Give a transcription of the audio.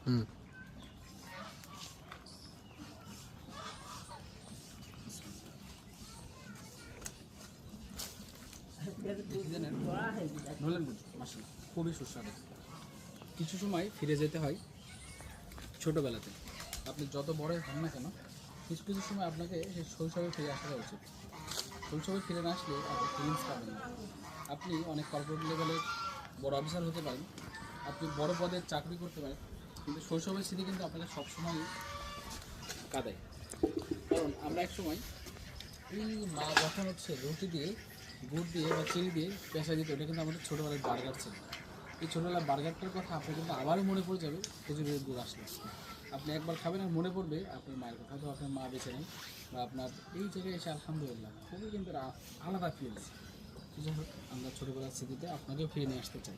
হুম। খুবই সুস্বাদু। কিছু সময় ফিরে যেতে হয় ছোটোবেলাতে। আপনি যত বড়ই হন না কেন, কিছু কিছু সময় আপনাকে সেই শৈশবে ফিরে আসাটা উচিত। শৈশবে ফিরে না আসলে আপনি ফিলিংস পাবেন না। আপনি অনেক কর্পোরেট লেভেলের বড় অফিসার হতে পারেন, আপনি বড় পদের চাকরি করতে পারেন, কিন্তু শৈশবের স্মৃতি কিন্তু আপনাকে সবসময় কাঁদায়। কারণ আমরা এক সময় এই মা যখন হচ্ছে রুটি দিয়ে গুড় দিয়ে বা চিনি দিয়ে পেঁচা দিত, এটা কিন্তু আমাদের ছোটোবেলার বার্গার ছিল। এই ছোটোবেলার বার্গারটার কথা আপনার কিন্তু আবারও মনে পড়ে যাবে খেজুরের গুড় আসলে। আপনি একবার খাবেন আর মনে পড়বে আপনার মায়ের কথা, হয়তো আপনার মা বেঁচে নেই, বা আপনার এই জায়গায় এসে আলহামদুলিল্লাহ খুবই কিন্তু আলাদা ফিলস। যাই হোক, আমরা ছোটোবেলার স্মৃতিতে আপনাকেও ফিরে নিয়ে আসতে চাই।